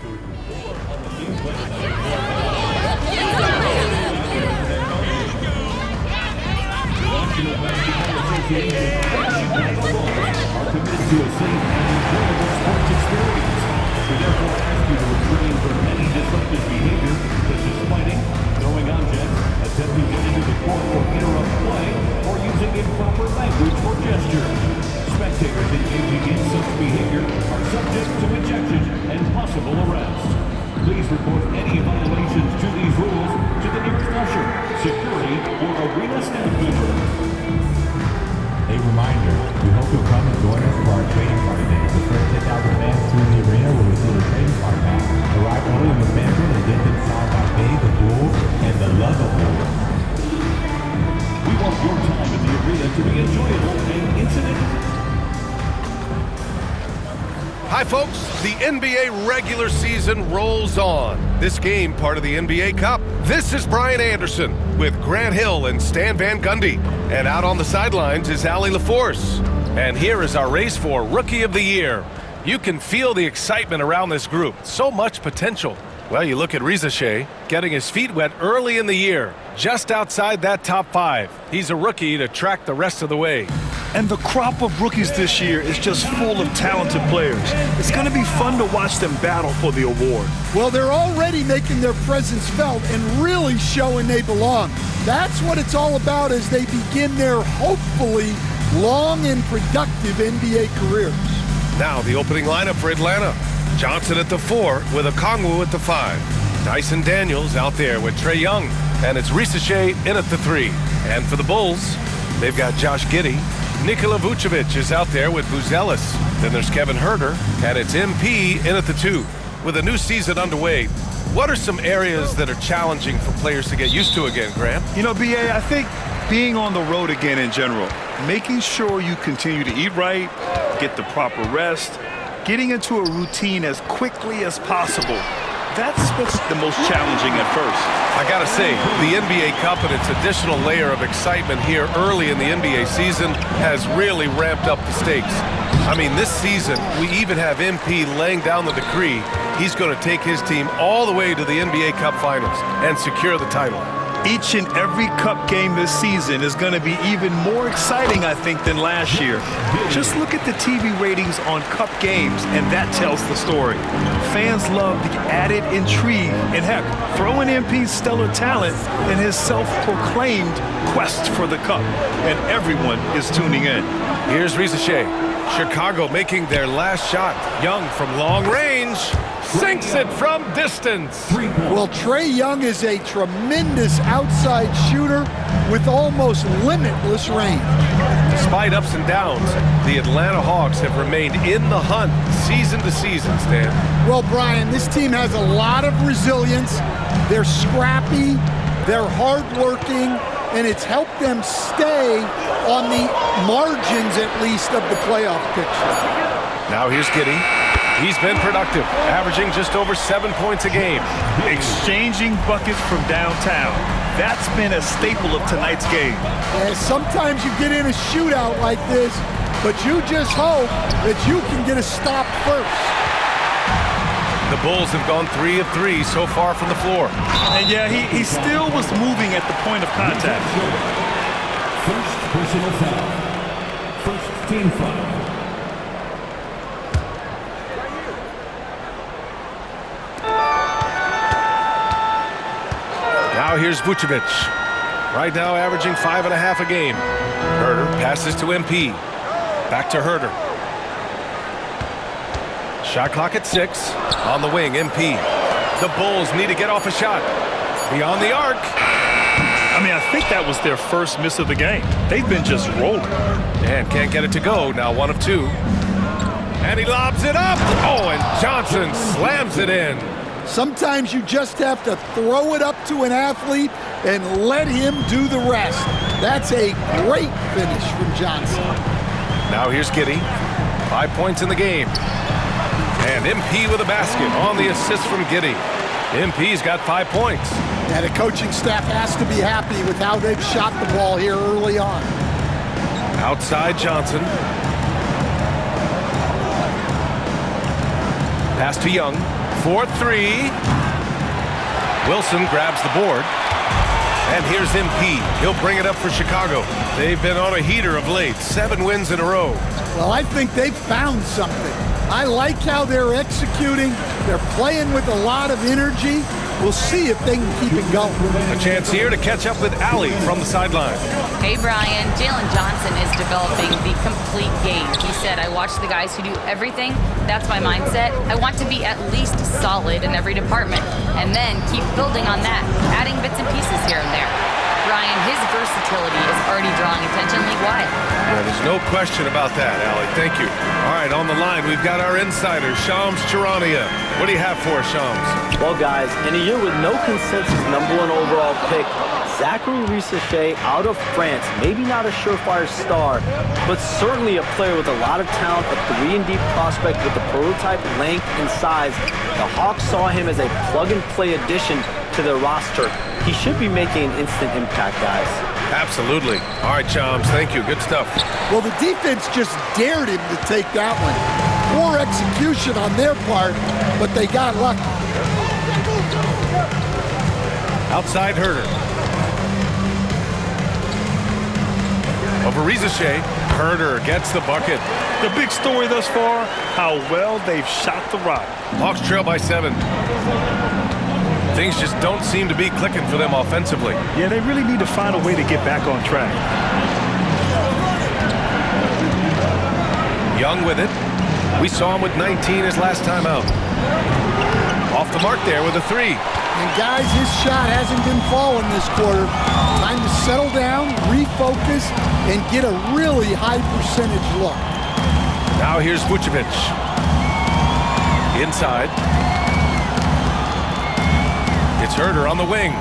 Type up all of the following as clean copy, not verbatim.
To a safe and enjoyable sports experience. We therefore ask you to refrain from any disruptive behavior, such as fighting, throwing objects, attempting to get into the court or interrupt play, or using improper language or gestures. Spectators engaging in such behavior are subject to ejection and possible arrest. Please report any violations to these rules to the nearest usher, security, or arena staff member. A reminder, we hope you'll come and join us for our trading card day. The first 10,000 fans through the arena will receive a trading card pack. Arrive early in the banquet and get inside by Bay, the Bulls, and the love of Bulls. We want your time in the arena to be enjoyable and incident. Hi folks, the NBA regular season rolls on. This game, part of the NBA Cup. This is Brian Anderson with Grant Hill and Stan Van Gundy. And out on the sidelines is Allie LaForce. And here is our race for Rookie of the Year. You can feel the excitement around this group. So much potential. Well, you look at Riza Shea, getting his feet wet early in the year, just outside that top 5. He's a rookie to track the rest of the way. And the crop of rookies this year is just full of talented players. It's going to be fun to watch them battle for the award. Well, they're already making their presence felt and really showing they belong. That's what it's all about as they begin their hopefully long and productive NBA careers. Now the opening lineup for Atlanta. Johnson at the 4 with Okongwu at the 5. Dyson Daniels out there with Trae Young. And it's Riza Shea in at the 3. And for the Bulls, they've got Josh Giddey. Nikola Vucevic is out there with Buzelis. Then there's Kevin Huerter, and it's MP in at the 2. With a new season underway, what are some areas that are challenging for players to get used to again, Graham? You know, B.A., I think being on the road again in general, making sure you continue to eat right, get the proper rest, getting into a routine as quickly as possible. That's what's the most challenging at first. I gotta say, the NBA Cup and its additional layer of excitement here early in the NBA season has really ramped up the stakes. I mean, this season, we even have MP laying down the decree he's going to take his team all the way to the NBA Cup Finals and secure the title. Each and every Cup game this season is going to be even more exciting, I think, than last year. Just look at the TV ratings on Cup games, and that tells the story. Fans love the added intrigue, and heck, throw in MP's stellar talent and his self-proclaimed quest for the Cup, and everyone is tuning in. Here's Riza Shea. Chicago making their last shot. Young from long range. Sinks it from distance. Well, Trae Young is a tremendous outside shooter with almost limitless range. Despite ups and downs, the Atlanta Hawks have remained in the hunt season to season, Stan. Well, Brian, this team has a lot of resilience. They're scrappy, they're hardworking, and it's helped them stay on the margins, at least, of the playoff picture. Now here's Giddey. He's been productive, averaging just over 7 points a game. Exchanging buckets from downtown. That's been a staple of tonight's game. And sometimes you get in a shootout like this, but you just hope that you can get a stop first. The Bulls have gone 3 of 3 so far from the floor. And yeah, he still was moving at the point of contact. First personal foul. First team foul. Now here's Vucevic. Right now averaging 5.5 a game. Huerter passes to MP. Back to Huerter. Shot clock at 6. On the wing, MP. The Bulls need to get off a shot. Beyond the arc. I mean, I think that was their first miss of the game. They've been just rolling. And can't get it to go. Now 1 of 2. And he lobs it up. Oh, and Johnson slams it in. Sometimes you just have to throw it up to an athlete and let him do the rest. That's a great finish from Johnson. Now here's Giddey. 5 points in the game. And MP with a basket on the assist from Giddey. MP's got 5 points. And the coaching staff has to be happy with how they've shot the ball here early on. Outside Johnson. Pass to Young. for three. Wilson grabs the board. And here's MP. He'll bring it up for Chicago. They've been on a heater of late. 7 wins in a row. Well, I think they've found something. I like how they're executing. They're playing with a lot of energy. We'll see if they can keep it going. A chance here to catch up with Allie from the sideline. Hey, Brian. Jalen Johnson is developing the complete game. He said, I watch the guys who do everything. That's my mindset. I want to be at least solid in every department and then keep building on that, adding bits and pieces here and there. Brian, his versatility is already drawing attention league-wide. Yeah, there's no question about that, Allie. Thank you. All right, on the line, we've got our insider, Shams Charania. What do you have for us, Shams? Well, guys, in a year with no consensus #1 overall pick, Zachary Risacher out of France, maybe not a surefire star, but certainly a player with a lot of talent, a 3-and-D prospect with the prototype length and size. The Hawks saw him as a plug-and-play addition to their roster. He should be making an instant impact, guys. Absolutely. All right, Shams, thank you. Good stuff. Well, the defense just dared him to take that one. Poor execution on their part, but they got lucky. Outside Herder. Over Risacher. Herder gets the bucket. The big story thus far, how well they've shot the rock. Hawks trail by 7. Things just don't seem to be clicking for them offensively. Yeah, they really need to find a way to get back on track. Young with it. We saw him with 19 his last time out. Off the mark there with a 3. And guys, his shot hasn't been falling this quarter. Time to settle down, refocus, and get a really high percentage look. Now here's Vucevic. Inside. It's Herder on the wing.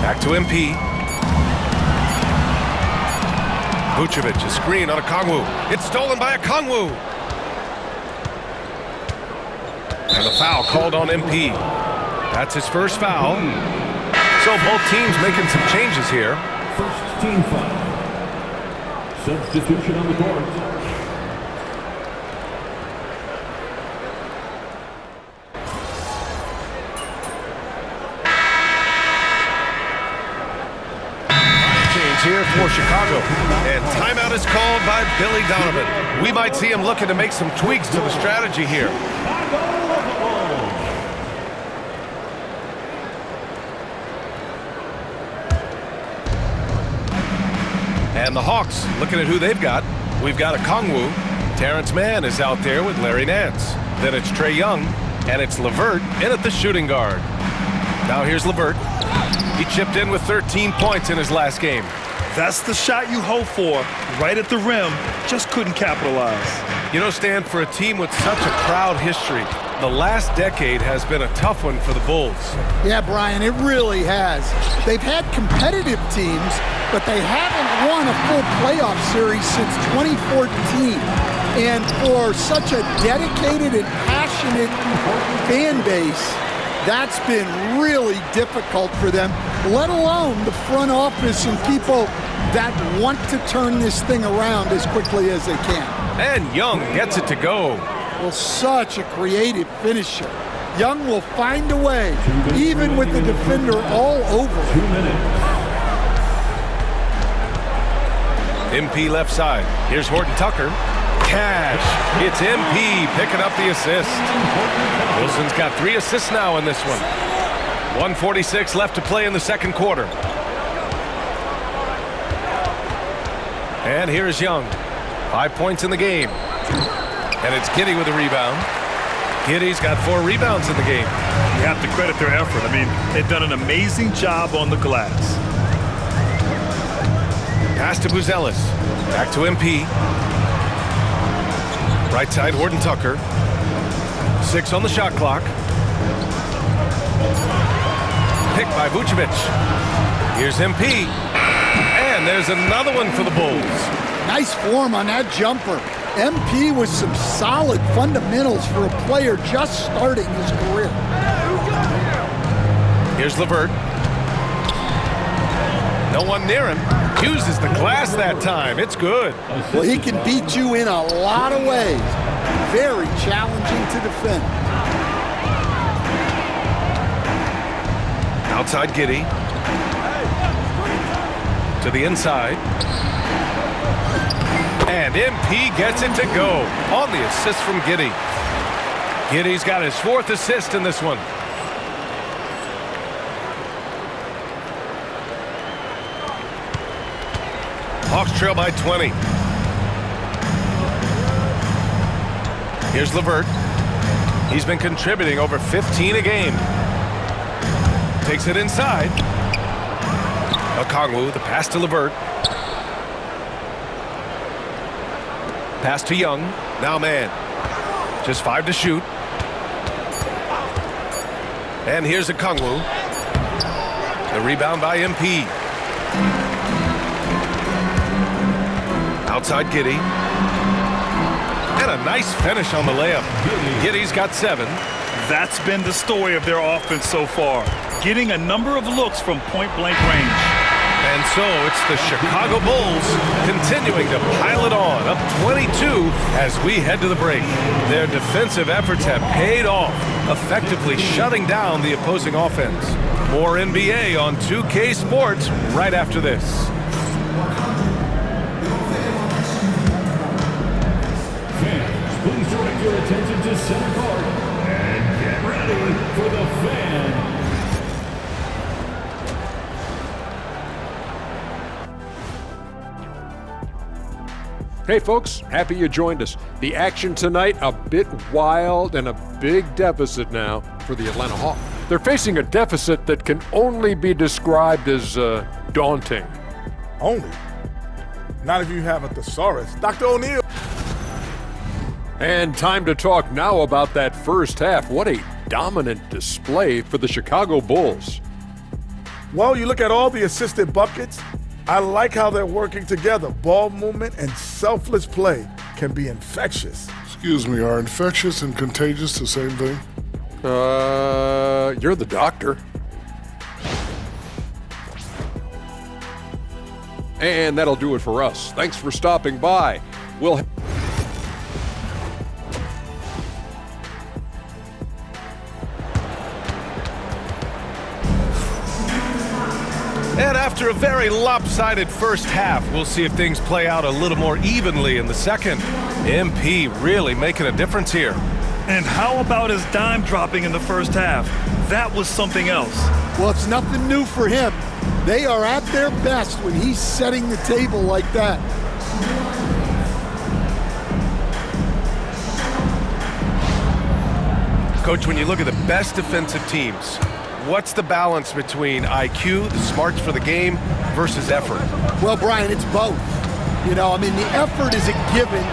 Back to MP. Vucevic, a screen on Okongwu. It's stolen by Okongwu. And the foul called on MP. That's his first foul. So both teams making some changes here. First team foul. Substitution on the court. Here for Chicago. And timeout is called by Billy Donovan. We might see him looking to make some tweaks to the strategy here. And the Hawks looking at who they've got. We've got Okongwu. Terrence Mann is out there with Larry Nance. Then it's Trae Young. And it's LeVert in at the shooting guard. Now here's LeVert. He chipped in with 13 points in his last game. That's the shot you hope for, right at the rim, just couldn't capitalize. You know, Stan, for a team with such a proud history, the last decade has been a tough one for the Bulls. Yeah, Brian, it really has. They've had competitive teams, but they haven't won a full playoff series since 2014. And for such a dedicated and passionate fan base, that's been really difficult for them, let alone the front office and people that want to turn this thing around as quickly as they can. And Young gets it to go. Well, such a creative finisher. Young will find a way, even with the defender all over. 2 minutes. MP left side. Here's Horton Tucker. Cash. It's MP picking up the assist. Wilson's got 3 assists now in this one. 1:46 left to play in the second quarter. And here's Young. 5 points in the game. And it's Giddey with a rebound. Giddey's got 4 rebounds in the game. You have to credit their effort. I mean, they've done an amazing job on the glass. Pass to Buzelis. Back to MP. Right side, Horton Tucker. 6 on the shot clock. Picked by Vucevic. Here's MP. And there's another one for the Bulls. Nice form on that jumper. MP with some solid fundamentals for a player just starting his career. Here's LeVert. No one near him. Uses the glass that time. It's good. Well, he can beat you in a lot of ways. Very challenging to defend. Outside Giddey. To the inside. And MP gets it to go on the assist from Giddey. Giddey's got his 4th assist in this one. Hawks trail by 20. Here's LeVert. He's been contributing over 15 a game. Takes it inside. Okongwu, the pass to LeVert. Pass to Young. Now man. Just 5 to shoot. And here's Okongwu. The rebound by MP. Outside Giddey. And a nice finish on the layup. Giddey's got 7. That's been the story of their offense so far, getting a number of looks from point-blank range. And so it's the Chicago Bulls continuing to pile it on, up 22 as we head to the break. Their defensive efforts have paid off, effectively shutting down the opposing offense. More NBA on 2K Sports right after this. Fans, please direct your attention to center court and get ready for the Fan. Hey folks, happy you joined us. The action tonight, a bit wild and a big deficit now for the Atlanta Hawks. They're facing a deficit that can only be described as daunting. Only? Not if you have a thesaurus. Dr. O'Neal. And time to talk now about that first half. What a dominant display for the Chicago Bulls. Well, you look at all the assisted buckets. I like how they're working together. Ball movement and selfless play can be infectious. Excuse me, are infectious and contagious the same thing? You're the doctor. And that'll do it for us. Thanks for stopping by. We'll And after a very lopsided first half, we'll see if things play out a little more evenly in the second. MP really making a difference here. And how about his dime dropping in the first half? That was something else. Well, it's nothing new for him. They are at their best when he's setting the table like that. Coach, when you look at the best defensive teams, what's the balance between IQ, the smarts for the game, versus effort? Well, Brian, it's both. You know, I mean, the effort is a given.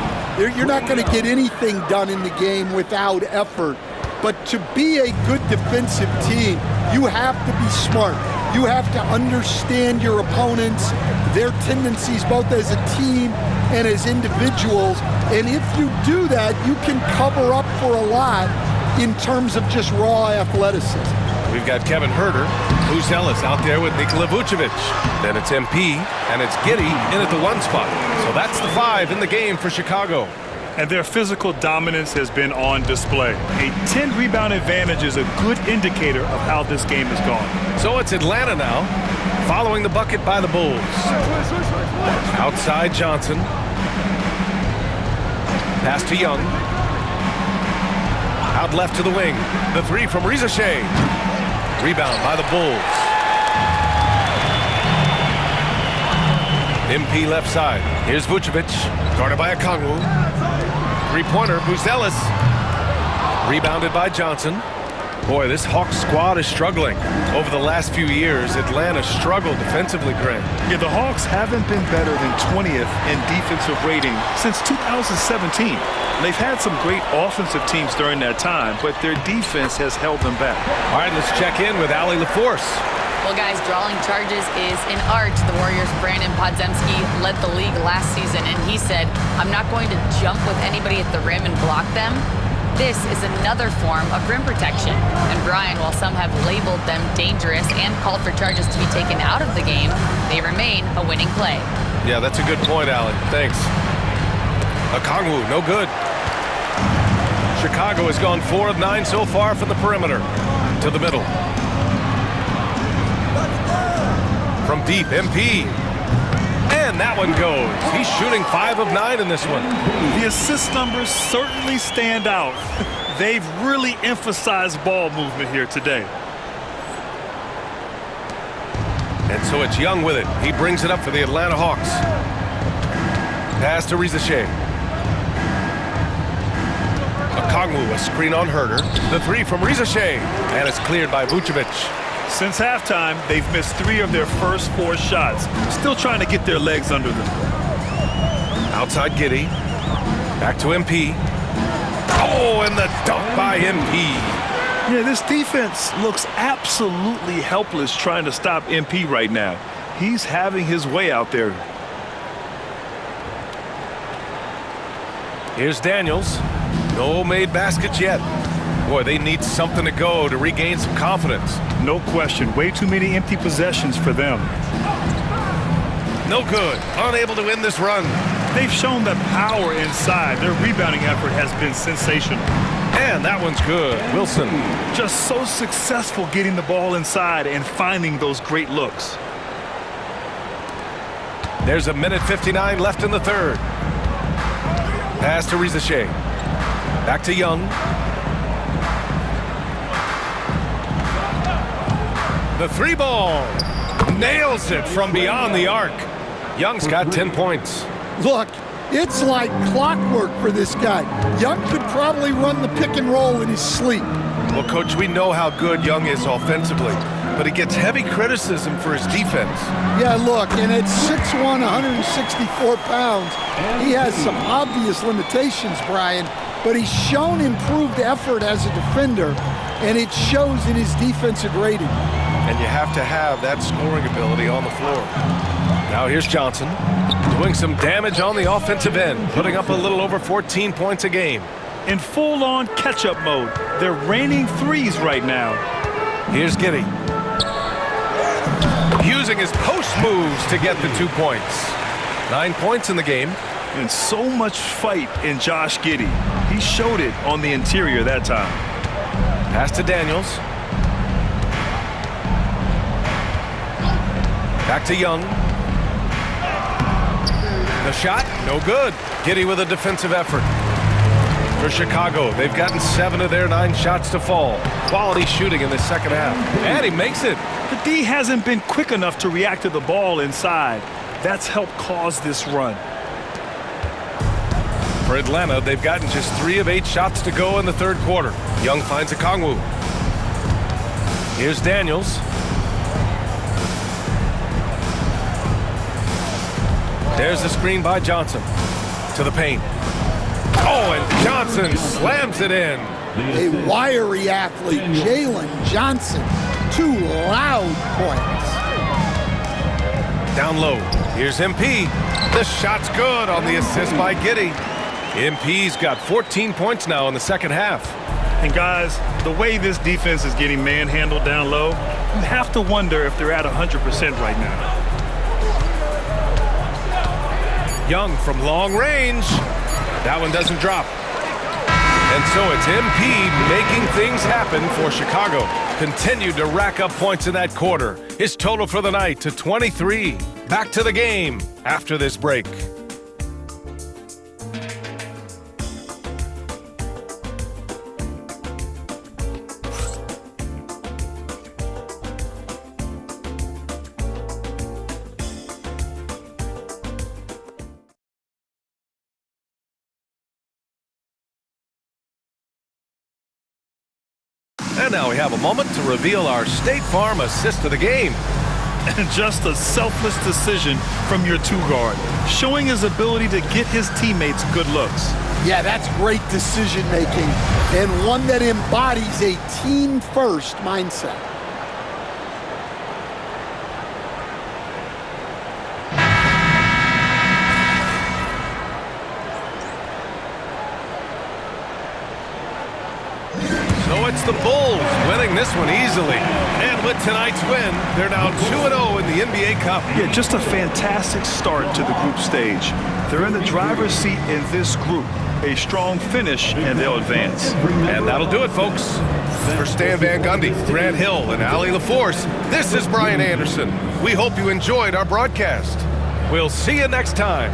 You're not going to get anything done in the game without effort. But to be a good defensive team, you have to be smart. You have to understand your opponents, their tendencies, both as a team and as individuals. And if you do that, you can cover up for a lot in terms of just raw athleticism. We've got Kevin Huerter, Buzelis out there with Nikola Vucevic. Then it's MP, and it's Giddey in at the 1 spot. So that's the 5 in the game for Chicago. And their physical dominance has been on display. A 10-rebound advantage is a good indicator of how this game has gone. So it's Atlanta now, following the bucket by the Bulls. Outside Johnson. Pass to Young. Out left to the wing. The 3 from Reza Shea. Rebound by the Bulls. MP left side. Here's Vucevic. Guarded by Okongwu. Three-pointer, Buzelis. Rebounded by Johnson. Boy, this Hawks squad is struggling. Over the last few years, Atlanta struggled defensively, Grant. Yeah, the Hawks haven't been better than 20th in defensive rating since 2017. They've had some great offensive teams during that time, but their defense has held them back. All right, let's check in with Allie LaForce. Well, guys, drawing charges is an art. The Warriors' Brandon Podziemski led the league last season, and he said, I'm not going to jump with anybody at the rim and block them. This is another form of rim protection. And Brian, while some have labeled them dangerous and called for charges to be taken out of the game, they remain a winning play. Yeah, that's a good point, Allie. Thanks. Okongwu, no good. Chicago has gone 4 of 9 so far from the perimeter. To the middle. From deep, MP. And that one goes. He's shooting 5 of 9 in this one. The assist numbers certainly stand out. They've really emphasized ball movement here today. And so it's Young with it. He brings it up for the Atlanta Hawks. Pass to Risacher. Okongwu, a screen on Herder. The 3 from Risacher. And it's cleared by Vucevic. Since halftime, they've missed 3 of their first 4 shots. Still trying to get their legs under them. Outside Giddey. Back to MP. Oh, and the dunk by MP. Yeah, this defense looks absolutely helpless trying to stop MP right now. He's having his way out there. Here's Daniels. No made baskets yet. Boy, they need something to go to regain some confidence. No question. Way too many empty possessions for them. No good. Unable to win this run. They've shown the power inside. Their rebounding effort has been sensational. And that one's good. Wilson. Just so successful getting the ball inside and finding those great looks. There's 1:59 left in the third. Pass to Risacher. Back to Young. The 3 ball. Nails it from beyond the arc. Young's got 10 points. Look, it's like clockwork for this guy. Young could probably run the pick and roll in his sleep. Well, Coach, we know how good Young is offensively, but he gets heavy criticism for his defense. Yeah, look, and at 6'1", 164 pounds, he has some obvious limitations, Brian, but he's shown improved effort as a defender, and it shows in his defensive rating. And you have to have that scoring ability on the floor. Now here's Johnson doing some damage on the offensive end, putting up a little over 14 points a game. In full-on catch-up mode, they're raining threes right now. Here's Giddey. Using his post moves to get the 2 points. 9 points in the game. And so much fight in Josh Giddey. He showed it on the interior that time. Pass to Daniels. Back to Young. The shot, no good. Giddey with a defensive effort. For Chicago, they've gotten 7 of their 9 shots to fall. Quality shooting in the second half. And he makes it. The D hasn't been quick enough to react to the ball inside. That's helped cause this run. For Atlanta, they've gotten just 3 of 8 shots to go in the third quarter. Young finds Okongwu. Here's Daniels. There's the screen by Johnson. To the paint. Oh, and Johnson slams it in. A wiry athlete, Jalen Johnson. 2 loud points. Down low. Here's MP. The shot's good on the assist by Giddey. MP's got 14 points now in the second half. And guys, the way this defense is getting manhandled down low, you have to wonder if they're at 100% right now. Young from long range. That one doesn't drop. And so it's MP making things happen for Chicago. Continued to rack up points in that quarter. His total for the night to 23. Back to the game after this break. And now we have a moment to reveal our State Farm assist of the game. And just a selfless decision from your 2-guard, showing his ability to get his teammates good looks. Yeah, that's great decision making, and one that embodies a team-first mindset. So it's the Bulls winning this one easily. And with tonight's win, they're now 2-0 in the NBA Cup. Yeah, just a fantastic start to the group stage. They're in the driver's seat in this group. A strong finish, and they'll advance. And that'll do it, folks. For Stan Van Gundy, Grant Hill, and Allie LaForce, this is Brian Anderson. We hope you enjoyed our broadcast. We'll see you next time.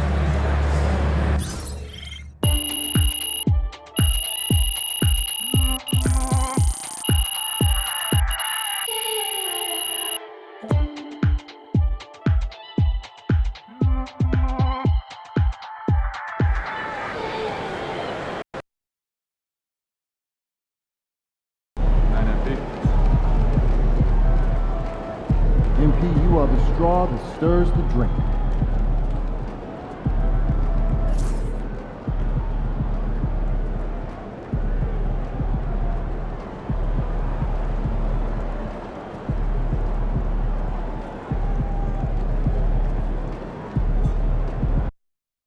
MP, you are the straw that stirs the drink.